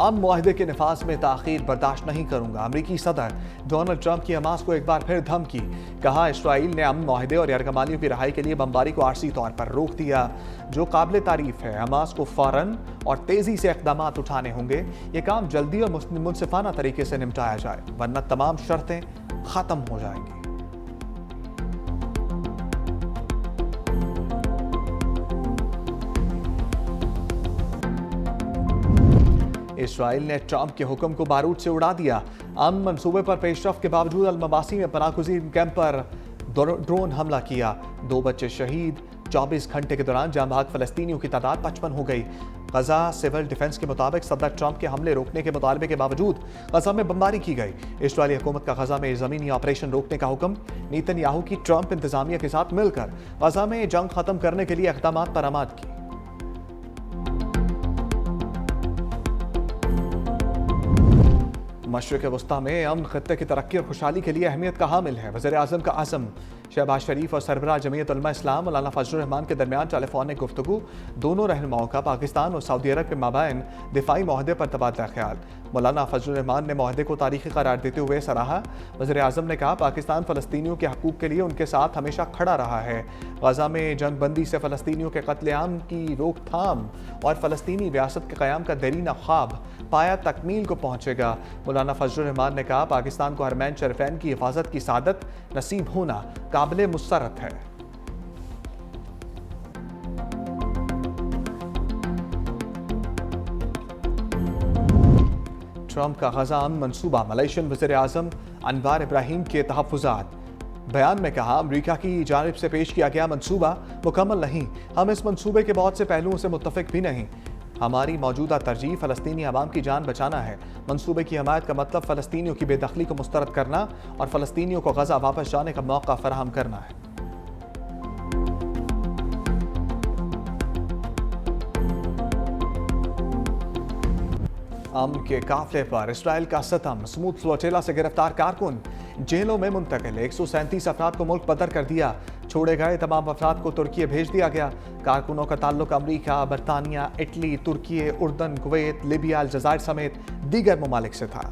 امن معاہدے کے نفاذ میں تاخیر برداشت نہیں کروں گا، امریکی صدر ڈونلڈ ٹرمپ کی حماس کو ایک بار پھر دھمکی، کہا اسرائیل نے امن معاہدے اور یرغمالیوں کی رہائی کے لیے بمباری کو عارضی طور پر روک دیا، جو قابل تعریف ہے۔ حماس کو فوراً اور تیزی سے اقدامات اٹھانے ہوں گے، یہ کام جلدی اور منصفانہ طریقے سے نمٹایا جائے، ورنہ تمام شرطیں ختم ہو جائیں گی۔ اسرائیل نے ٹرمپ کے حکم کو بارود سے اڑا دیا، امن منصوبے پر پیش رفت کے باوجود المواسی میں پناہ گزین کیمپ پر ڈرون حملہ کیا، 2 بچے شہید، 24 گھنٹے کے دوران جاں بحق فلسطینیوں کی تعداد 55 ہو گئی۔ غزہ سول ڈیفنس کے مطابق صدر ٹرمپ کے حملے روکنے کے مطالبے کے باوجود غزہ میں بمباری کی گئی۔ اسرائیلی حکومت کا غزہ میں زمینی آپریشن روکنے کا حکم، نیتن یاہو کی ٹرمپ انتظامیہ کے ساتھ مل کر غزہ میں جنگ ختم کرنے کے لیے اقدامات پر آماد کی۔ مشرق وسطیٰ میں امن خطے کی ترقی اور خوشحالی کے لیے اہمیت کا حامل ہے، وزیر اعظم کا عزم۔ شہباز شریف اور سربراہ جمعیت علماء اسلام مولانا فضل الرحمان کے درمیان ٹیلی فونک گفتگو، دونوں رہنماؤں کا پاکستان اور سعودی عرب کے مابین دفاعی معاہدے پر تبادلہ خیال۔ مولانا فضل الرحمان نے معاہدے کو تاریخی قرار دیتے ہوئے سراہا۔ وزیر اعظم نے کہا، پاکستان فلسطینیوں کے حقوق کے لیے ان کے ساتھ ہمیشہ کھڑا رہا ہے۔ غزہ میں جنگ بندی سے فلسطینیوں کے قتل عام کی روک تھام اور فلسطینی ریاست کے قیام کا دیرینہ خواب پایا تکمیل کو پہنچے گا۔ مولانا فضل الرحمان نے کہا، پاکستان کو حرمین شریفین کی حفاظت کی سعادت نصیب ہونا قابل مسرت ہے۔ ٹرمپ کا غزہ امن منصوبہ، ملائیشین وزیر اعظم انوار ابراہیم کے تحفظات۔ بیان میں کہا، امریکہ کی جانب سے پیش کیا گیا منصوبہ مکمل نہیں، ہم اس منصوبے کے بہت سے پہلوؤں سے متفق بھی نہیں۔ ہماری موجودہ ترجیح فلسطینی عوام کی جان بچانا ہے۔ منصوبے کی حمایت کا مطلب فلسطینیوں کی بے دخلی کو مسترد کرنا اور فلسطینیوں کو غزہ واپس جانے کا موقع فراہم کرنا ہے۔ امن کے قافلے پر اسرائیل کا ستم، سموتھ فلوٹیلا سے گرفتار کارکن جیلوں میں منتقل، 137 افراد کو ملک بدر کر دیا، چھوڑے گئے تمام افراد کو ترکی بھیج دیا گیا۔ کارکنوں کا تعلق امریکہ، برطانیہ، اٹلی، ترکی، اردن، کویت، لیبیا، الجزائر سمیت دیگر ممالک سے تھا۔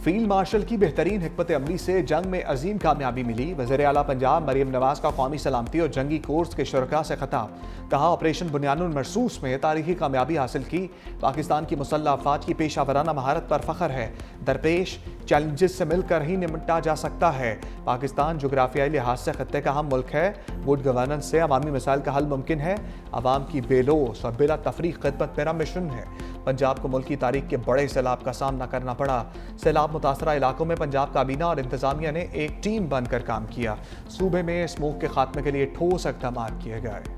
فیلڈ مارشل کی بہترین حکمت عملی سے جنگ میں عظیم کامیابی ملی، وزیر اعلیٰ پنجاب مریم نواز کا قومی سلامتی اور جنگی کورس کے شرکاء سے خطاب، کہا آپریشن بنیان المرصوص میں تاریخی کامیابی حاصل کی، پاکستان کی مسلح افواج کی پیشہ ورانہ مہارت پر فخر ہے، درپیش چیلنجز سے مل کر ہی نمٹا جا سکتا ہے، پاکستان جغرافیائی لحاظ سے خطے کا اہم ملک ہے، گڈ گورننس سے عوامی مسائل کا حل ممکن ہے، عوام کی بے لوث اور بلا تفریق خدمت میرا مشن ہے۔ پنجاب کو ملکی تاریخ کے بڑے سیلاب کا سامنا کرنا پڑا، سیلاب متاثرہ علاقوں میں پنجاب کابینہ اور انتظامیہ نے ایک ٹیم بن کر کام کیا، صوبے میں اسموگ کے خاتمے کے لیے ٹھوس اقدامات کیے گئے۔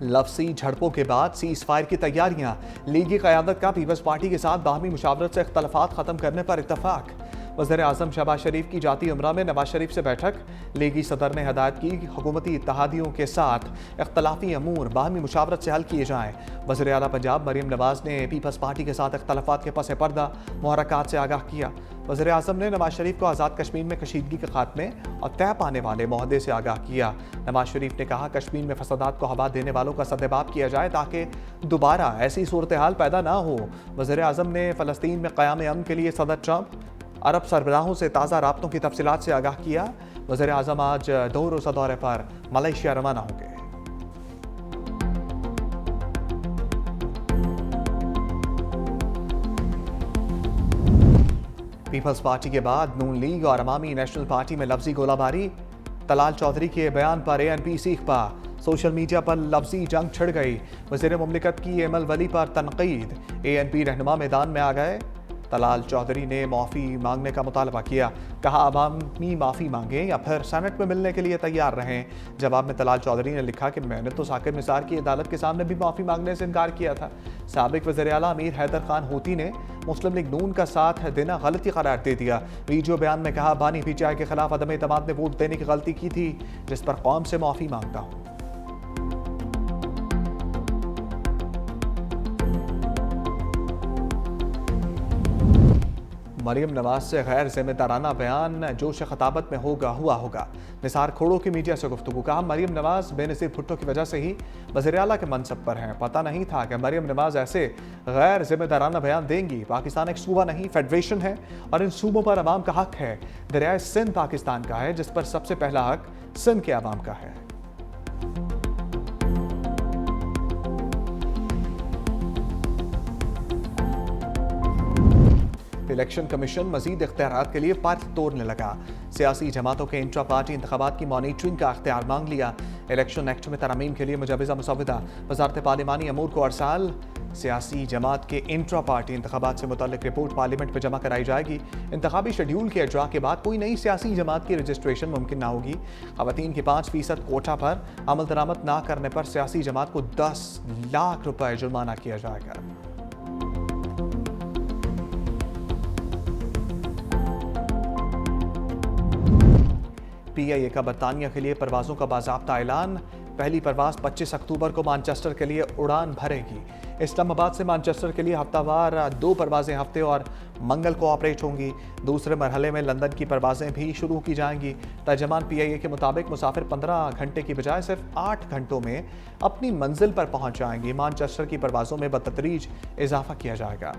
لفظی جھڑپوں کے بعد سیز فائر کی تیاریاں، لیگی قیادت کا پیپلز پارٹی کے ساتھ باہمی مشاورت سے اختلافات ختم کرنے پر اتفاق، وزیر اعظم شہباز شریف کی جاتی عمرہ میں نواز شریف سے بیٹھک، لیگی صدر نے ہدایت کی کہ حکومتی اتحادیوں کے ساتھ اختلافی امور باہمی مشاورت سے حل کیے جائیں۔ وزیر اعلیٰ پنجاب مریم نواز نے پیپلز پارٹی کے ساتھ اختلافات کے پس پردہ محرکات سے آگاہ کیا، وزیر اعظم نے نواز شریف کو آزاد کشمیر میں کشیدگی کے خاتمے اور طے پانے والے معاہدے سے آگاہ کیا۔ نواز شریف نے کہا، کشمیر میں فسادات کو ہوا دینے والوں کا سدباب کیا جائے تاکہ دوبارہ ایسی صورتحال پیدا نہ ہو۔ وزیر اعظم نے فلسطین میں قیام امن کے لیے صدر ٹرمپ عرب سربراہوں سے تازہ رابطوں کی تفصیلات سے آگاہ کیا۔ وزیر اعظم آج 2 روزہ دورے پر ملائیشیا روانہ ہوں گے۔ پیپلز پارٹی کے بعد نون لیگ اور عوامی نیشنل پارٹی میں لفظی گولہ باری، طلال چودھری کے بیان پر ANP سیخ پا، سوشل میڈیا پر لفظی جنگ چھڑ گئی، وزیر مملکت کی ایمل ولی پر تنقید، ANP رہنما میدان میں آ گئے، طلال چودھری نے معافی مانگنے کا مطالبہ کیا، کہا عوامی معافی مانگیں یا پھر سینٹ میں ملنے کے لیے تیار رہیں۔ جواب میں طلال چودھری نے لکھا کہ میں نے تو ثاقب نثار کی عدالت کے سامنے بھی معافی مانگنے سے انکار کیا تھا۔ سابق وزیر اعلیٰ امیر حیدر خان ہوتی نے مسلم لیگ نون کا ساتھ دینا غلطی قرار دے دیا۔ ویڈیو بیان میں کہا، بانی PTI کے خلاف عدم اعتماد نے ووٹ دینے کی غلطی کی تھی، جس پر قوم سے معافی مانگتا ہوں۔ مریم نواز سے غیر ذمہ دارانہ بیان جوش خطابت میں ہوا ہوگا۔ نثار کھوڑو کی میڈیا سے گفتگو، کہا مریم نواز بے نظیر بھٹو کی وجہ سے ہی وزیر اعلیٰ کے منصب پر ہیں، پتہ نہیں تھا کہ مریم نواز ایسے غیر ذمہ دارانہ بیان دیں گی۔ پاکستان ایک صوبہ نہیں، فیڈریشن ہے اور ان صوبوں پر عوام کا حق ہے۔ دریائے سندھ پاکستان کا ہے جس پر سب سے پہلا حق سندھ کے عوام کا ہے۔ الیکشن کمیشن مزید اختیارات کے لیے پل توڑنے لگا۔ سیاسی جماعتوں کے انٹرا پارٹی انتخابات کی مانیٹرنگ کا اختیار مانگ لیا۔ الیکشن ایکٹ میں ترامیم کے لیے مجوزہ مسودہ وزارت پارلیمانی امور کو ارسال۔ سیاسی جماعت کے انٹرا پارٹی انتخابات سے متعلق رپورٹ پارلیمنٹ میں جمع کرائی جائے گی۔ انتخابی شیڈیول کے اجراء کے بعد کوئی نئی سیاسی جماعت کی رجسٹریشن ممکن نہ ہوگی۔ خواتین کی 5% کوٹا پر عمل درآمد نہ کرنے پر سیاسی جماعت کو 10 لاکھ روپے جرمانہ کیا جائے گا۔ پی آئی اے کا برطانیہ کے لیے پروازوں کا باضابطہ اعلان۔ پہلی پرواز 25 اکتوبر کو مانچسٹر کے لیے اڑان بھرے گی۔ اسلام آباد سے مانچسٹر کے لیے ہفتہ وار 2 پروازیں ہفتے اور منگل کو آپریٹ ہوں گی۔ دوسرے مرحلے میں لندن کی پروازیں بھی شروع کی جائیں گی۔ ترجمان پی آئی اے کے مطابق مسافر 15 گھنٹے کی بجائے صرف 8 گھنٹوں میں اپنی منزل پر پہنچ جائیں گی۔ مانچسٹر کی پروازوں میں بتدریج اضافہ کیا جائے گا۔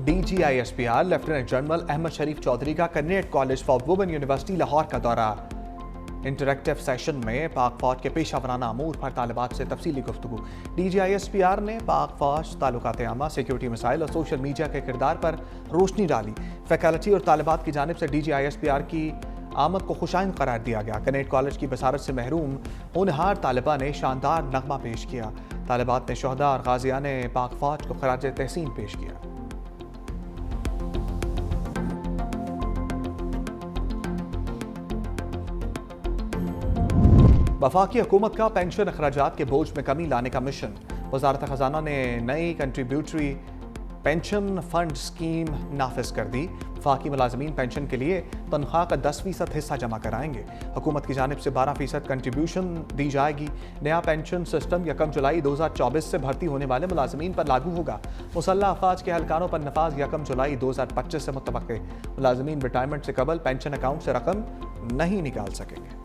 D G I S P R lieutenant general Ahmed Sharif Chaudhry کا Kinnaird college for women university Lahore کا دورہ۔ انٹریکٹیو سیشن میں پاک فوج کے پیشہ ورانہ امور پر طالبات سے تفصیلی گفتگو۔ D G I S P R نے پاک فوج، تعلقات عامہ، سیکیورٹی مسائل اور سوشل میڈیا کے کردار پر روشنی ڈالی۔ فیکلٹی اور طالبات کی جانب سے D G I S P R کی آمد کو خوشائند قرار دیا گیا۔ کینیڈ کالج کی بصارت سے محروم ہونہار طالبہ نے شاندار نغمہ پیش کیا۔ طالبات نے شہداء اور غازیان پاک فوج کو خراج تحسین پیش کیا۔ وفاقی حکومت کا پینشن اخراجات کے بوجھ میں کمی لانے کا مشن۔ وزارت خزانہ نے نئی کنٹریبیوٹری پینشن فنڈ اسکیم نافذ کر دی۔ وفاقی ملازمین پینشن کے لیے تنخواہ کا 10% حصہ جمع کرائیں گے۔ حکومت کی جانب سے 12% کنٹریبیوشن دی جائے گی۔ نیا پینشن سسٹم 1 جولائی 2024 سے بھرتی ہونے والے ملازمین پر لاگو ہوگا۔ مسلح افواج کے اہلکاروں پر نفاذ 1 جولائی 2025 سے متوقع۔ ملازمین ریٹائرمنٹ سے قبل پینشن اکاؤنٹ سے رقم نہیں نکال سکیں گے۔